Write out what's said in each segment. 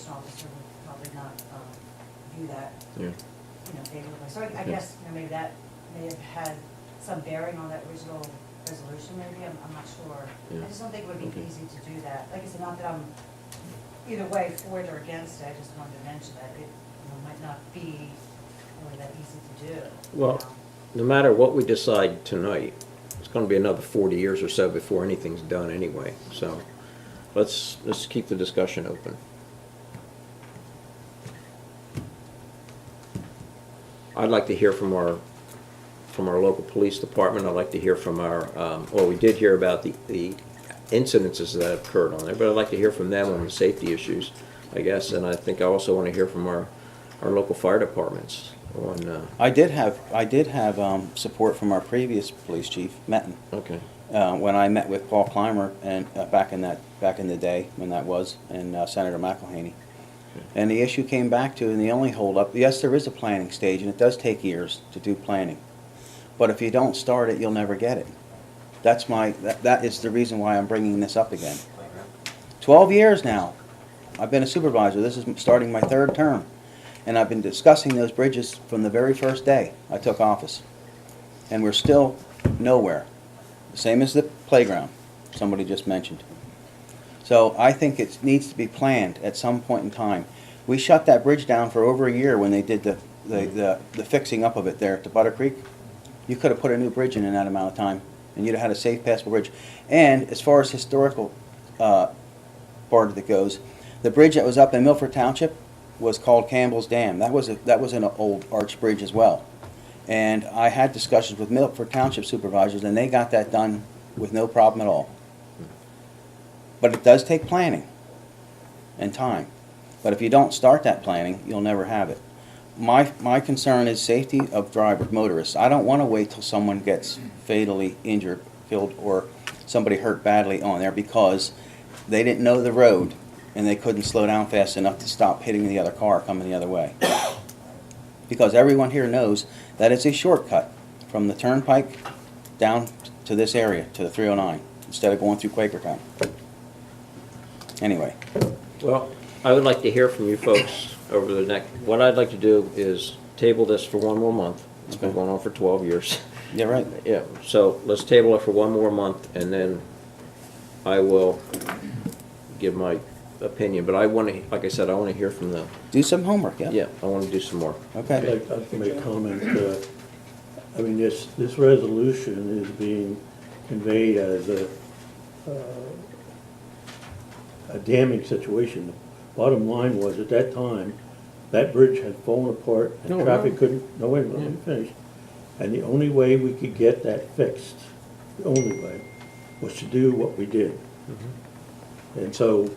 probation officer would probably not view that, Yeah. favorably. So I guess, maybe that may have had some bearing on that original resolution, maybe, I'm not sure. Yeah. I just don't think it would be Okay. easy to do that. Like I said, not that I'm either way for it or against it, I just wanted to mention that it, might not be really that easy to do. Well, no matter what we decide tonight, it's gonna be another 40 years or so before anything's done anyway, so let's keep the discussion open. I'd like to hear from our local police department. I'd like to hear from our, well, we did hear about the incidences that have occurred on there, but I'd like to hear from them on the safety issues, I guess, and I think I also want to hear from our local fire departments on, I did have support from our previous police chief, Metten. okay. When I met with Paul Clymer and back in the day when that was, and Senator McElhaney. And the issue came back to, and the only holdup, yes, there is a planning stage, and it does take years to do planning. But if you don't start it, you'll never get it. That is the reason why I'm bringing this up again. 12 years now. I've been a supervisor. This is starting my 3rd term. And I've been discussing those bridges from the very first day I took office. And we're still nowhere. Same as the playground somebody just mentioned. So I think it needs to be planned at some point in time. We shut that bridge down for over a year when they did the fixing up of it there at the Butter Creek. You could have put a new bridge in that amount of time, and you'd have had a safe, passable bridge. And as far as historical part of it goes, the bridge that was up in Milford Township was called Campbell's Dam. That was an old arch bridge as well. And I had discussions with Milford Township supervisors, and they got that done with no problem at all. But it does take planning and time. But if you don't start that planning, you'll never have it. My concern is safety of drivers, motorists. I don't want to wait till someone gets fatally injured, killed, or somebody hurt badly on there because they didn't know the road and they couldn't slow down fast enough to stop hitting the other car coming the other way. Because everyone here knows that it's a shortcut from the turnpike down to this area, to the 309, instead of going through Quakertown. Anyway. Well, I would like to hear from you folks over the next, what I'd like to do is table this for one more month. It's been going on for 12 years. Yeah, right. Yeah, so let's table it for one more month, and then I will give my opinion. But I want to, like I said, I want to hear from the, Do some homework, yeah? yeah, I want to do some more. Okay. I'd like to make a comment. I mean, this resolution is being conveyed as a damning situation. Bottom line was, at that time, that bridge had fallen apart and No, traffic no. couldn't, no, wait a minute, let me finish. And the only way we could get that fixed, the only way, was to do what we did. And so,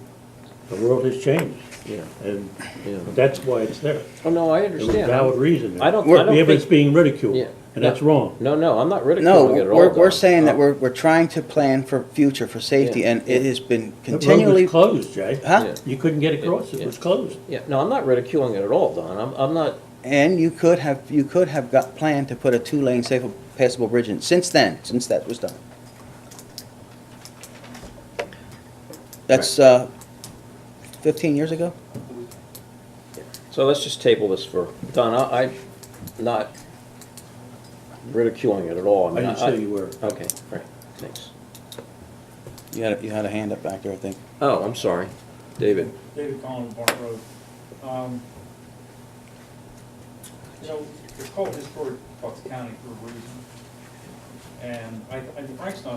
the world has changed, Yeah. and Yeah. that's why it's there. Oh, no, I There was understand. valid reason. I don't The evidence think, being ridiculed, Yeah. and that's wrong. no, I'm not No, ridiculing it at all. we're Don. saying that we're trying to plan for future, for safety, Yeah. and it has been The road continually. was closed, Jay. Huh? Yeah. You couldn't get across, it Yeah. was closed. Yeah, no, I'm not ridiculing it at all, Don. I'm not, And you could have got planned to put a 2-lane safe, passable bridge in, since that was done. That's, 15 years ago? so let's just table this for, Don, I'm not ridiculing it at all. I mean, didn't say you were. Okay, great, thanks. You had a hand up back there, I think. Oh, I'm sorry. David? David Collins, Park Road. It's called Historic Bucks County for a reason. And I think Frank's not